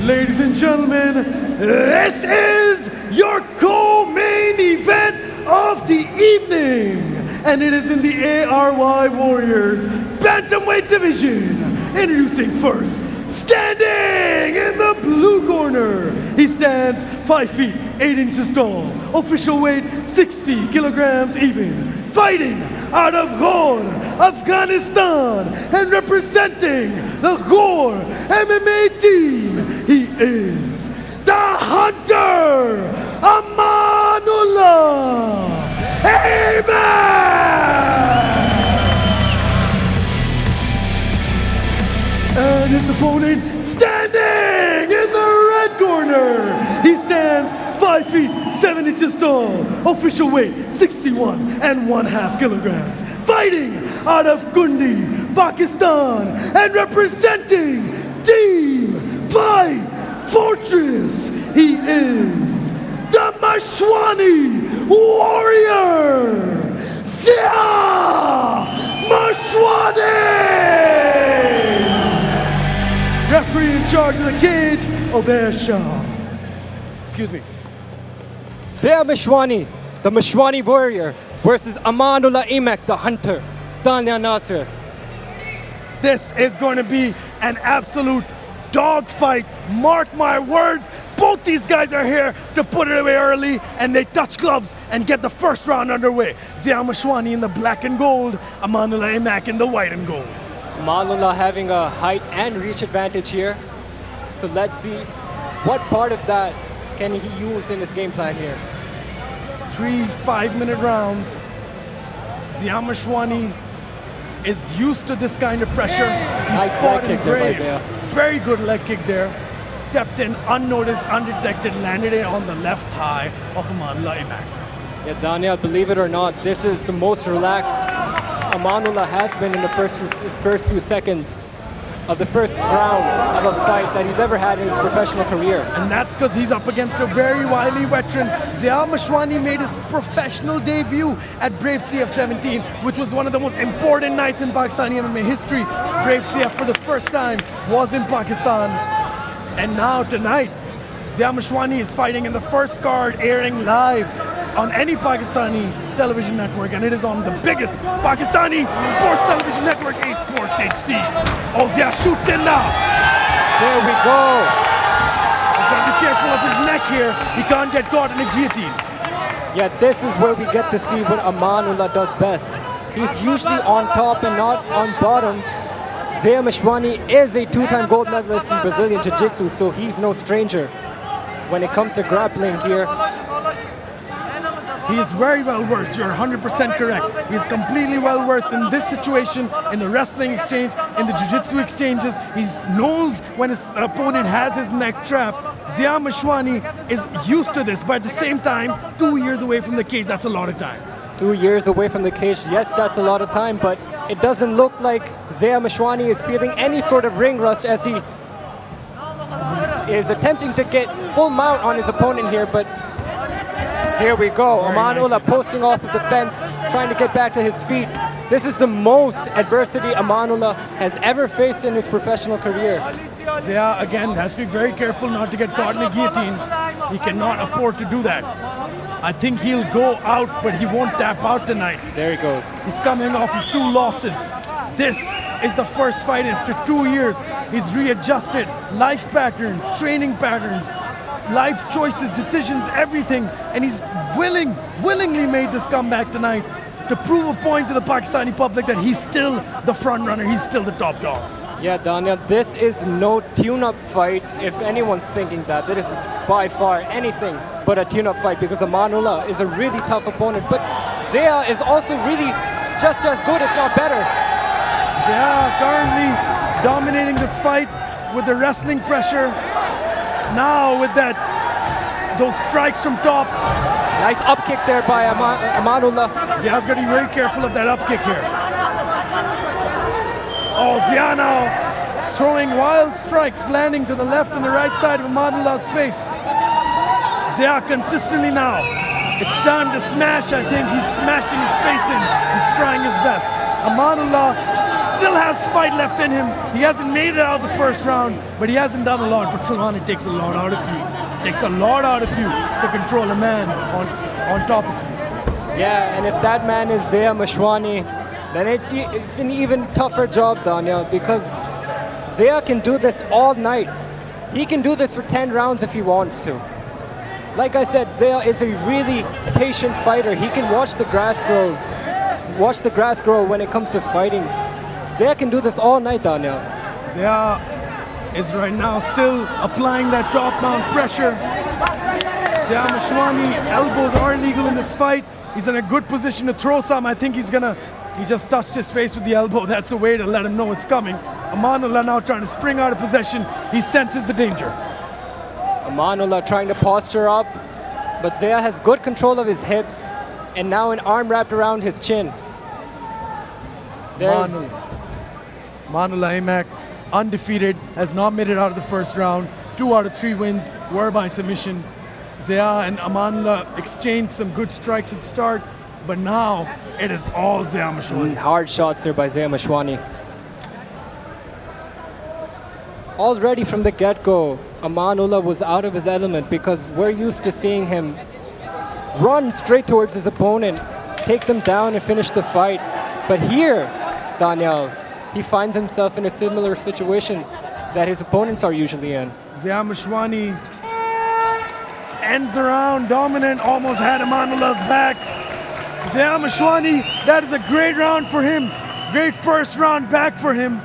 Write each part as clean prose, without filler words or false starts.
Ladies and gentlemen, this is your co-main event of the evening, and it is in the ARY Warriors Bantamweight division. Introducing first, standing in the blue corner, he stands 5 feet 8 inches tall, official weight 60 kilograms even, fighting out of Ghor, Afghanistan, and representing the Ghor MMA team, he is the Hunter, Amanullah Aymaq! And his opponent standing in the red corner, he stands 5 feet 7 inches tall, official weight 61½ kilograms, fighting out of Gundi, Pakistan, and representing Team Fight Fortress, he is the Mashwani Warrior, Zia Mashwani! Referee in charge of the cage, Obeir Shah. Excuse me. Zia Mashwani, the Mashwani Warrior, versus Amanullah Aymaq, the Hunter, Tanya Nasser. This is going to be an absolute dogfight. Mark my words. Both these guys are here to put it away early, and they touch gloves and get the first round underway. Zia Mashwani in the black and gold, Amanullah Aymaq in the white and gold. Amanullah having a height and reach advantage here. So let's see what part of that can he use in his game plan here. 3 5-minute rounds. Zia Mashwani is used to this kind of pressure. He's nice fought leg in kick there by grave. Zia. Very good leg kick there. Stepped in unnoticed, undetected, landed it on the left thigh of Amanullah Aymaq. Yeah, Daniel, believe it or not, this is the most relaxed Amanullah has been in the first few seconds of the first round of a fight that he's ever had in his professional career. And that's because he's up against a very wily veteran. Zia Mashwani made his professional debut at Brave CF 17, which was one of the most important nights in Pakistani MMA history. Brave CF for the first time was in Pakistan. And now tonight, Zia Mashwani is fighting in the first card, airing live on any Pakistani television network, and it is on the biggest Pakistani sports television network, A Sports HD. Oh, Zia shoots in now. There we go. He's got to be careful of his neck here. He can't get caught in a guillotine. Yeah, this is where we get to see what Amanullah does best. He's usually on top and not on bottom. Zia Mashwani is a 2-time gold medalist in Brazilian Jiu-Jitsu, so he's no stranger when it comes to grappling here. He is very well versed. You're 100% correct. He's completely well versed in this situation, in the wrestling exchange, in the jiu-jitsu exchanges. He knows when his opponent has his neck trapped. Zia Mashwani is used to this, but at the same time, 2 years away from the cage, that's a lot of time. 2 years away from the cage, yes, that's a lot of time, but it doesn't look like Zia Mashwani is feeling any sort of ring rust as he is attempting to get full mount on his opponent here, but here we go. Amanullah posting off of the fence, trying to get back to his feet. This is the most adversity Amanullah has ever faced in his professional career. Zia, again, has to be very careful not to get caught in a guillotine. He cannot afford to do that. I think he'll go out, but he won't tap out tonight. There he goes. He's coming off of 2 losses. This is the first fight after 2 years. He's readjusted life patterns, training patterns, life choices, decisions, everything, and he's willingly made this comeback tonight to prove a point to the Pakistani public that he's still the front runner, he's still the top dog. Yeah, Daniel, this is no tune-up fight. If anyone's thinking that, this is by far anything but a tune-up fight, because Amanullah is a really tough opponent, but Zia is also really just as good, if not better. Zia currently dominating this fight with the wrestling pressure. Now with those strikes from top. Nice up kick there by Amanullah. Zia's got to be very careful of that up kick here. Oh, Zia now throwing wild strikes, landing to the left and the right side of Amanullah's face. Zia consistently now. It's time to smash, I think. He's smashing his face in. He's trying his best. Amanullah still has fight left in him. He hasn't made it out of the first round, but he hasn't done a lot. But Salman, it takes a lot out of you. It takes a lot out of you to control a man on top of you. Yeah, and if that man is Zia Mashwani, then it's an even tougher job, Daniel, because Zia can do this all night. He can do this for 10 rounds if he wants to. Like I said, Zia is a really patient fighter. He can watch the grass grow when it comes to fighting. Zia can do this all night, Daniel. Zia is right now still applying that top mount pressure. Zia Mashwani, elbows are illegal in this fight. He's in a good position to throw some. I think he just touched his face with the elbow. That's a way to let him know it's coming. Amanullah now trying to spring out of possession. He senses the danger. Amanullah trying to posture up, but Zia has good control of his hips, and now an arm wrapped around his chin. Amanullah Aymaq, undefeated, has not made it out of the first round. 2 out of 3 wins were by submission. Zia and Amanullah exchanged some good strikes at the start, but now it is all Zia Mashwani. Hard shots there by Zia Mashwani. Already from the get-go, Amanullah was out of his element because we're used to seeing him run straight towards his opponent, take them down and finish the fight. But here, Daniel, he finds himself in a similar situation that his opponents are usually in. Zia Mashwani ends the round dominant, almost had Amanullah's back. Zia Mashwani, that is a great round for him. Great first round back for him.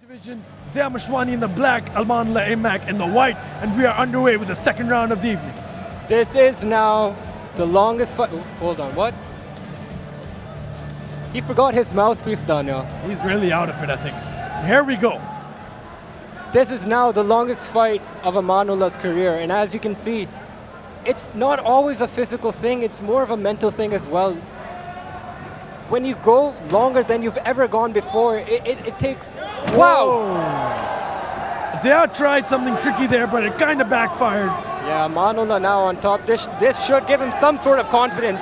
Division, Zia Mashwani in the black, Amanullah Aymaq in the white, and we are underway with the second round of the evening. This is now the longest fight. Hold on, what? He forgot his mouthpiece, Daniel. He's really out of it, I think. Here we go. This is now the longest fight of Amanullah's career, and as you can see, it's not always a physical thing, it's more of a mental thing as well. When you go longer than you've ever gone before, it takes... Wow! Zia tried something tricky there, but it kind of backfired. Yeah, Amanullah now on top. This should give him some sort of confidence.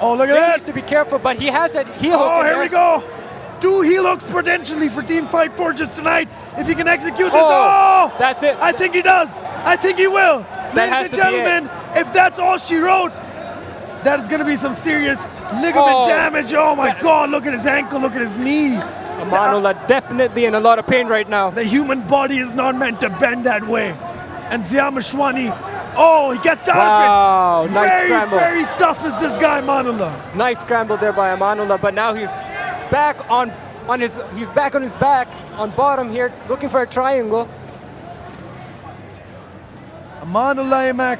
Oh, look at He that! needs to be careful, but he has that heel hook. Oh, here we go! 2 heel hooks potentially for Team Fight Fortress tonight. If he can execute this, oh! That's it. I think he does. I think he will. Ladies and gentlemen, if that's all she wrote, that is going to be some serious ligament damage. Oh my God, look at his ankle, look at his knee. Amanullah definitely in a lot of pain right now. The human body is not meant to bend that way. And Zia Mashwani, oh, he gets out of it. Nice scramble. Very tough is this guy, Amanullah. Nice scramble there by Amanullah, but now he's back on his back on bottom here, looking for a triangle. Amanullah Aymaq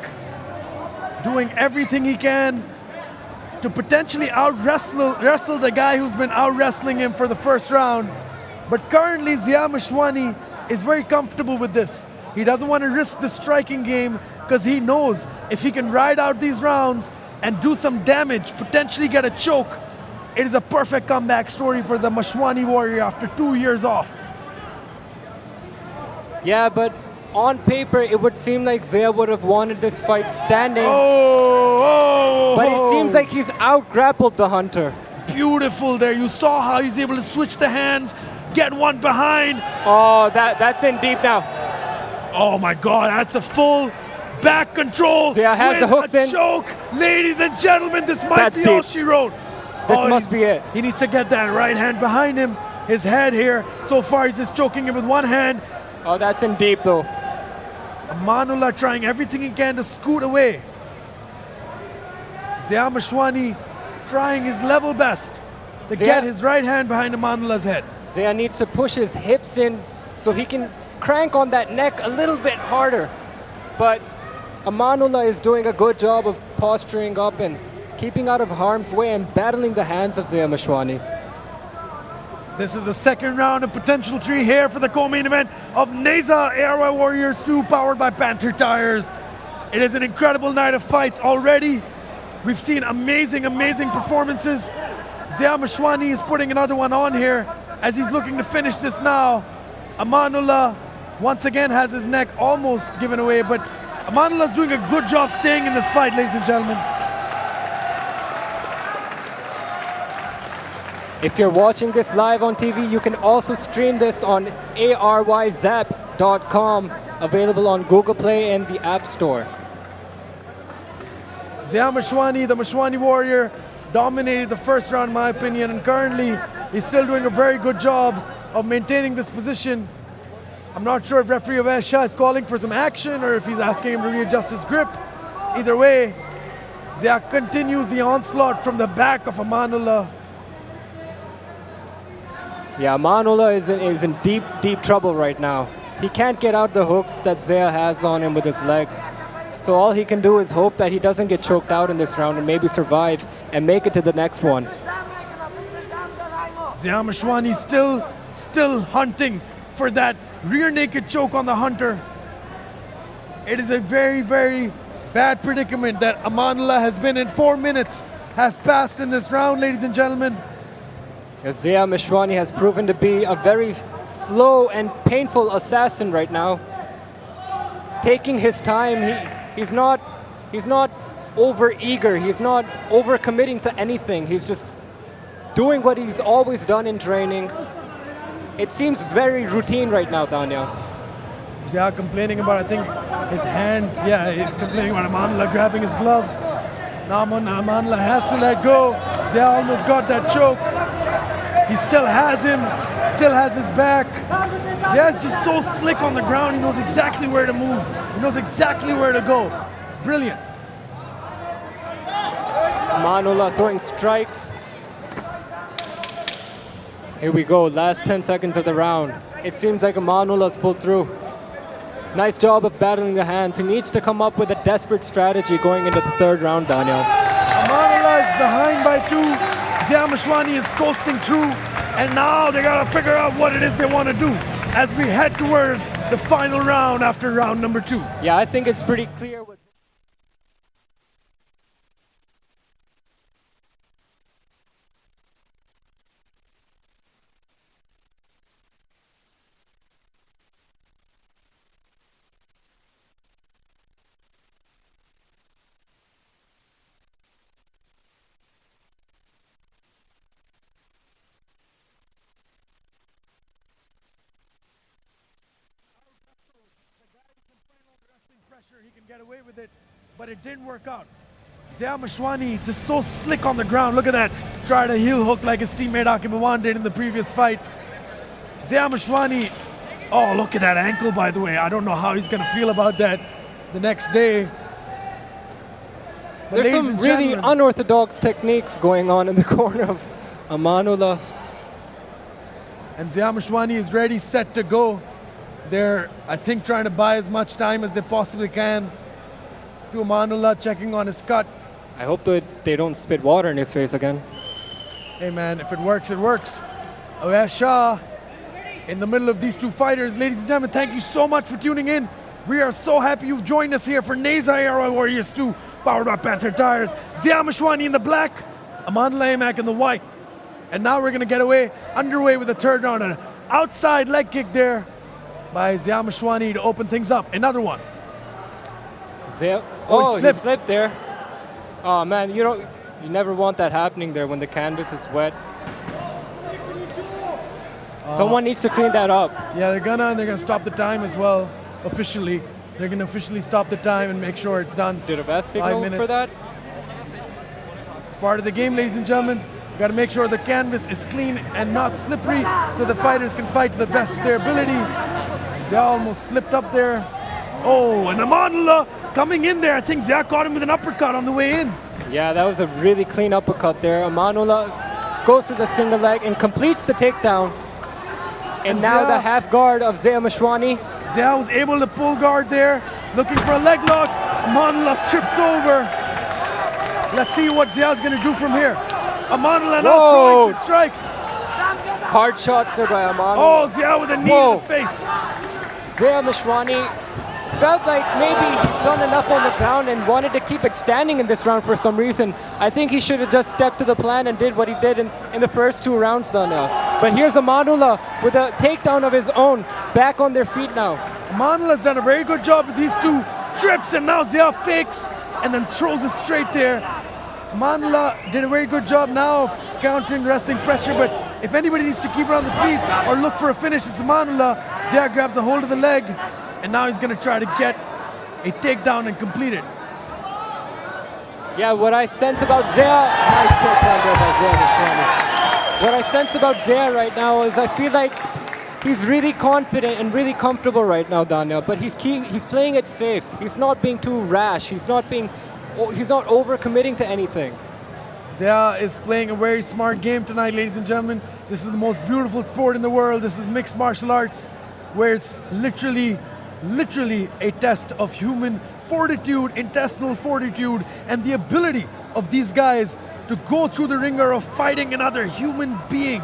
doing everything he can to potentially wrestle the guy who's been out-wrestling him for the first round. But currently, Zia Mashwani is very comfortable with this. He doesn't want to risk the striking game because he knows if he can ride out these rounds and do some damage, potentially get a choke, it is a perfect comeback story for the Mashwani Warrior after 2 years off. Yeah, but on paper, it would seem like Zia would have wanted this fight standing. But But it seems like he's out-grappled the Hunter. beautiful there. You saw how he's able to switch the hands, get one behind. Oh, that's in deep now. Oh my God, that's a full back control. Zia has the hooks in. Choke. Ladies and gentlemen, this might be all she wrote. This must be it. He needs to get that right hand behind him, his head here. So far, he's just choking him with one hand. Oh, that's in deep though. Amanullah trying everything he can to scoot away. Zia Mashwani trying his level best to get his right hand behind Amanullah's head. Zia needs to push his hips in so he can crank on that neck a little bit harder. But Amanullah is doing a good job of posturing up and keeping out of harm's way and battling the hands of Zia Mashwani. This is the second round of potential 3 here for the co-main event of Neza ARY Warriors 2 powered by Panther Tires. It is an incredible night of fights already. We've seen amazing, amazing performances. Zia Mashwani is putting another one on here as he's looking to finish this now. Amanullah once again has his neck almost given away, but Amanullah's doing a good job staying in this fight, ladies and gentlemen. If you're watching this live on TV, you can also stream this on ARYZap.com, available on Google Play and the App Store. Zia Mashwani, the Mashwani Warrior, dominated the first round in my opinion, and currently he's still doing a very good job of maintaining this position. I'm not sure if referee Awais Shah is calling for some action or if he's asking him to readjust his grip. Either way, Zia continues the onslaught from the back of Amanullah. Yeah, Amanullah is in deep, deep trouble right now. He can't get out the hooks that Zia has on him with his legs. So all he can do is hope that he doesn't get choked out in this round and maybe survive and make it to the next one. Zia Mashwani still hunting for that rear naked choke on the hunter. It is a very, very bad predicament that Amanullah has been in. 4 minutes have passed in this round, ladies and gentlemen. Zia Mashwani has proven to be a very slow and painful assassin right now. Taking his time, he's not over eager, he's not over committing to anything. He's just doing what he's always done in training. It seems very routine right now, Daniel. Yeah, complaining about, I think, his hands. Yeah, he's complaining about Amanullah grabbing his gloves. Now Amanullah has to let go. Zia almost got that choke. He still has him, still has his back. Zia is just so slick on the ground. He knows exactly where to move. He knows exactly where to go. It's brilliant. Amanullah throwing strikes. Here we go, last 10 seconds of the round. It seems like Amanullah's pulled through. Nice job of battling the hands. He needs to come up with a desperate strategy going into the third round, Daniel. Amanullah is behind by 2. Zia Mashwani is coasting through, and now they gotta figure out what it is they want to do as we head towards the final round after round number 2. Yeah, I think it's pretty clear. He can get away with it, but it didn't work out. Zia Mashwani just so slick on the ground. Look at that. Tried a heel hook like his teammate Aqib Awan did in the previous fight. Zia Mashwani, oh, look at that ankle, by the way. I don't know how he's going to feel about that the next day. But there's some really unorthodox techniques going on in the corner of Amanullah. And Zia Mashwani is ready, set to go. They're, I think, trying to buy as much time as they possibly can to Amanullah, checking on his cut. I hope that they don't spit water in his face again. Hey man, if it works, it works. Awais Shah in the middle of these 2 fighters. Ladies and gentlemen, thank you so much for tuning in. We are so happy you've joined us here for Neza ARY Warriors 2, powered by Panther Tires. Zia Mashwani in the black, Amanullah Aymaq in the white. And now we're gonna get underway with the third round. An outside leg kick there by Zia Mashwani to open things up. Another one. Zia, oh, he slipped there. Oh man, you know, You never want that happening there when the canvas is wet. Someone needs to clean that up. Yeah, they're gonna stop the time as well, officially. They're gonna officially stop the time and make sure it's done. Did a best 5 signal minutes. for that? It's part of the game, ladies and gentlemen. You gotta make sure the canvas is clean and not slippery so the fighters can fight to the best of their ability. Zia almost slipped up there. Oh, and Amanullah coming in there. I think Zia caught him with an uppercut on the way in. Yeah, that was a really clean uppercut there. Amanullah goes through the single leg and completes the takedown. And now Zia- the half guard of Zia Mashwani. Zia was able to pull guard there, looking for a leg lock. Amanullah trips over. Let's see what Zia's gonna do from here. Amanullah now throwing some strikes. Hard shots there by Amanullah. Oh, Zia with a knee Whoa. in the face. Zia Mashwani felt like maybe he's done enough on the ground and wanted to keep it standing in this round for some reason. I think he should have just stepped to the plan and did what he did in the first 2 rounds though now. But here's Amanullah with a takedown of his own, back on their feet now. Amanullah's done a very good job with these 2 trips, and now Zia fakes and then throws it straight there. Amanullah did a very good job now of countering wrestling pressure, but if anybody needs to keep her on the feet or look for a finish, it's Amanullah. Zia grabs a hold of the leg, and now he's gonna try to get a takedown and complete it. Yeah, what I sense about Zia, nice takedown there by Zia Mashwani. What I sense about Zia right now is I feel like he's really confident and really comfortable right now, Daniel, but he's playing it safe. He's not being too rash. He's not overcommitting to anything. Zia is playing a very smart game tonight, ladies and gentlemen. This is the most beautiful sport in the world. This is mixed martial arts, where it's literally a test of human fortitude, intestinal fortitude, and the ability of these guys to go through the ringer of fighting another human being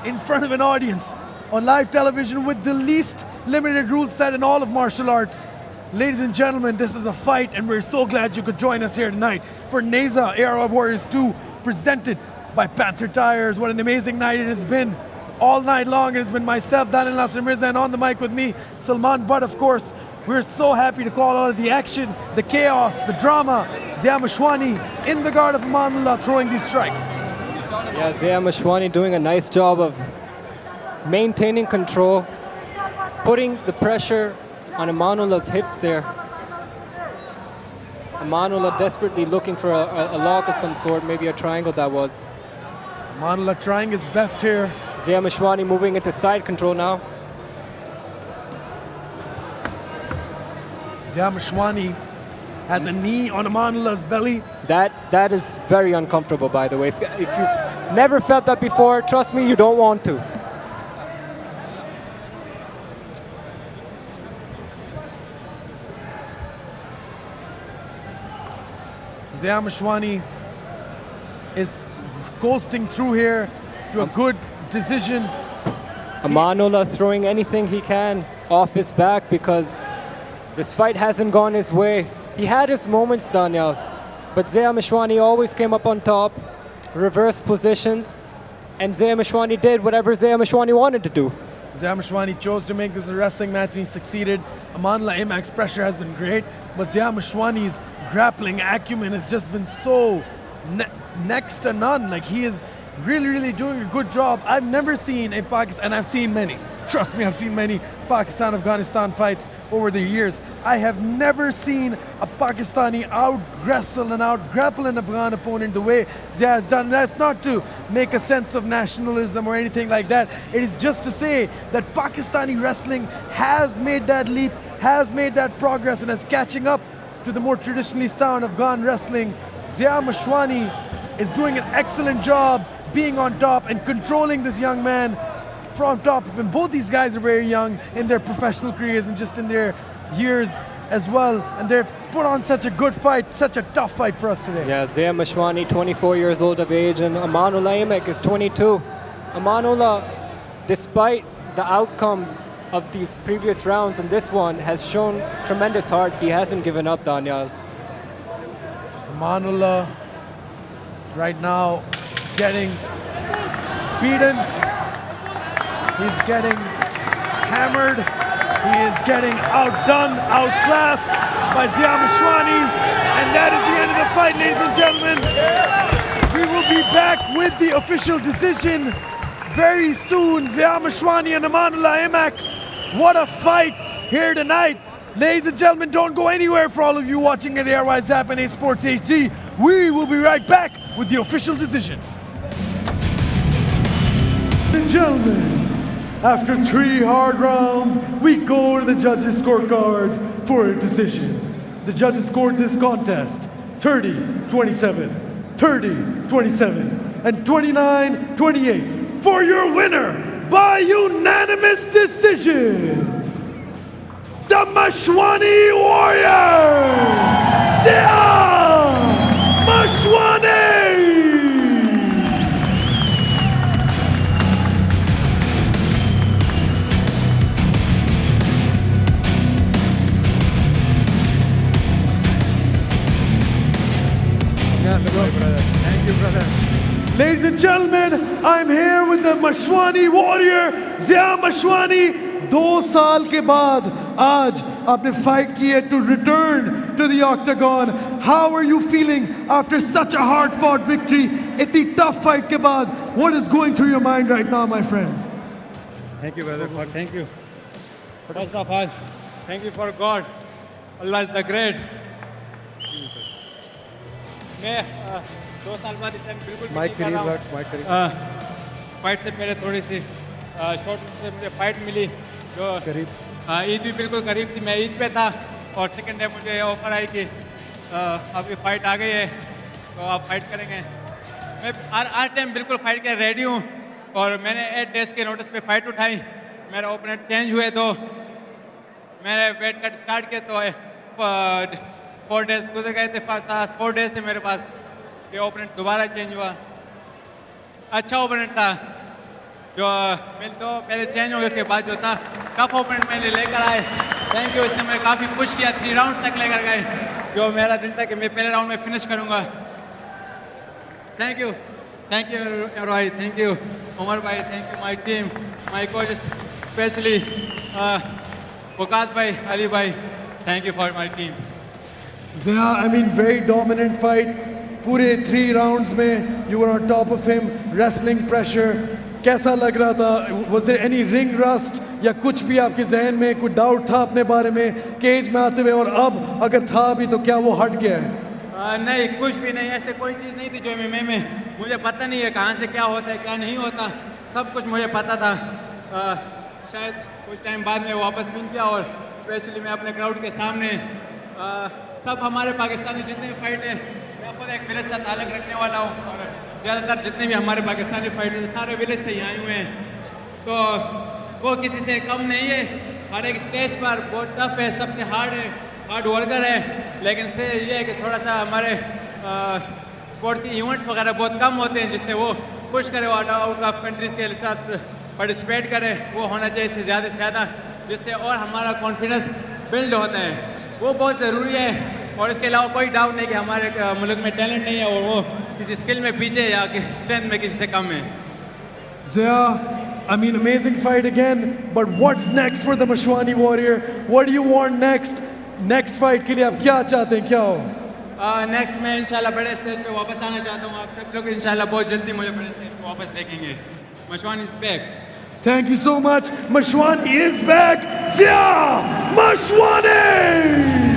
in front of an audience on live television with the least limited rule set in all of martial arts. Ladies and gentlemen, this is a fight, and we're so glad you could join us here tonight for Neza ARY Warriors 2, presented by Panther Tires. What an amazing night it has been. All night long, it has been myself, Daniel Nasser Mirza, and on the mic with me, Salman Butt, of course. We're so happy to call all of the action, the chaos, the drama. Zia Mashwani in the guard of Amanullah throwing these strikes. Yeah, Zia Mashwani doing a nice job of maintaining control, putting the pressure on Amanullah's hips there. Amanullah desperately looking for a lock of some sort, maybe a triangle that was. Amanullah trying his best here. Zia Mashwani moving into side control now. Zia Mashwani has a knee on Amanullah's belly. That is very uncomfortable, by the way. If you've never felt that before, trust me, you don't want to. Zia Mashwani is coasting through here to a good decision. Amanullah throwing anything he can off his back because this fight hasn't gone his way. He had his moments, Daniel, but Zia Mashwani always came up on top, reverse positions, and Zia Mashwani did whatever Zia Mashwani wanted to do. Zia Mashwani chose to make this a wrestling match and he succeeded. Amanullah Aymaq's pressure has been great, but Zia Mashwani's grappling acumen has just been so next to none. Like, he is really doing a good job. I've never seen a Pakistan, and I've seen many. Trust me, I've seen many Pakistan-Afghanistan fights over the years. I have never seen a Pakistani out-wrestle and out-grapple an Afghan opponent the way Zia has done. That's not to make a sense of nationalism or anything like that. It is just to say that Pakistani wrestling has made that leap, has made that progress, and is catching up to the more traditionally sound Afghan wrestling. Zia Mashwani is doing an excellent job being on top and controlling this young man from top of him. Both these guys are very young in their professional careers and just in their years as well, and they've put on such a good fight, such a tough fight for us today. Yeah, Zia Mashwani, 24 years old of age, and Amanullah Aymaq is 22. Amanullah, despite the outcome of these previous rounds and this one, has shown tremendous heart. He hasn't given up, Daniel. Amanullah right now getting beaten. He's getting hammered. He is getting outdone, outclassed by Zia Mashwani. And that is the end of the fight, ladies and gentlemen. will be back with the official decision very soon. Zia Mashwani and Amanullah Aymaq. What a fight here tonight. Ladies and gentlemen, don't go anywhere for all of you watching at ARY Zap and A Sports HD. We will be right back with the official decision. Ladies and gentlemen, after 3 hard rounds, we go to the judges' scorecards for a decision. The judges scored this contest 30-27, 30-27, and 29-28 for your winner by unanimous decision, the Mashwani Warriors, Zia Mashwani! Thank you, brother. Ladies and gentlemen, I'm here with the Mashwani Warrior, Zia Mashwani. 2 साल के बाद आज आपने fight की है to return to the octagon. How are you feeling after such a hard-fought victory? इतनी tough fight के बाद, what is going through your mind right now, my friend? Thank you, brother. Thank you. First of all, thank you for God. Allah is the great. मैं 2 साल बाद इस time बिल्कुल mic करीब रख, माइक करीब। फाइट से पहले थोड़ी सी शॉर्ट से मुझे फाइट मिली जो करीब। ईद भी बिल्कुल करीब थी, मैं ईद पे था और सेकंड डे मुझे ऑफर आई कि अभी फाइट आ गई है तो आप फाइट करेंगे। मैं हर टाइम बिल्कुल फाइट के रेडी हूँ और मैंने 8 डेज के नोटिस पे फाइट उठाई। मेरा ओपोनेंट चेंज हुए तो मैंने वेट कट स्टार्ट किया तो 4 डेज गुजर गए थे, 4 डेज थे मेरे पास। ये ओपोनेंट दोबारा चेंज हुआ, अच्छा ओपोनेंट था जो मिल तो पहले चेंज हो गया, उसके बाद जो था टफ ओपोनेंट मैंने लेकर आए। थैंक यू, इसने मुझे काफ़ी पुश किया, 3 राउंड तक लेकर गए जो मेरा दिल था कि मैं पहले राउंड में फिनिश करूँगा। थैंक यू भाई, थैंक यू उमर भाई, thank you my team, my coach specially Waqas भाई, अली भाई, thank you for my team. Zia, I mean, very dominant fight. पूरे 3 rounds में you were on top of him, wrestling pressure. कैसा लग रहा था? Was there any ring rust या कुछ भी आपके जहन में कोई डाउट था अपने बारे में केज में आते हुए, और अब अगर था भी तो क्या वो हट गया है? नहीं, कुछ भी नहीं, ऐसे कोई चीज़ नहीं थी जो MMA में मुझे पता नहीं है कहाँ से क्या होता है क्या नहीं होता, सब कुछ मुझे पता था। शायद कुछ टाइम बाद में वापस विन किया और स्पेशली मैं अपने क्राउड के सामने सब हमारे पाकिस्तानी जितने भी फाइट है, मैं खुद एक विलेज से ताल्लुक़ रखने वाला हूँ और ज़्यादातर जितने भी हमारे पाकिस्तानी फाइट है सारे विलेज से ही आए हुए हैं, तो वो किसी से कम नहीं है। हर एक स्टेज पर बहुत टफ है, सबसे हार्ड वर्कर है, लेकिन से ये है कि थोड़ा सा हमारे स्पोर्ट्स के इवेंट्स वगैरह बहुत कम होते हैं जिससे वो पुश करे, वो आउट ऑफ कंट्रीज़ के साथ पार्टिसिपेट करे, वो होना चाहिए इससे ज़्यादा से ज़्यादा, जिससे और हमारा कॉन्फिडेंस बिल्ड होता है, वो बहुत ज़रूरी है। और इसके अलावा कोई डाउट नहीं कि हमारे मुल्क में टैलेंट नहीं है और वो किसी स्किल में पीछे या स्ट्रेंथ में किसी से कम है। Zia, I mean, amazing fight again, but what's next for the Mashwani Warrior? What do you want next? Next fight के लिए आप क्या चाहते हैं, क्या हो? नेक्स्ट मैं इंशाल्लाह बड़े स्टेज पे वापस आना चाहता हूँ, आप सब लोग इंशाल्लाह बहुत जल्दी मुझे बड़े स्टेज पे वापस देखेंगे। Mashwani is back. Thank you so much. Mashwani is back. Zia Mashwani!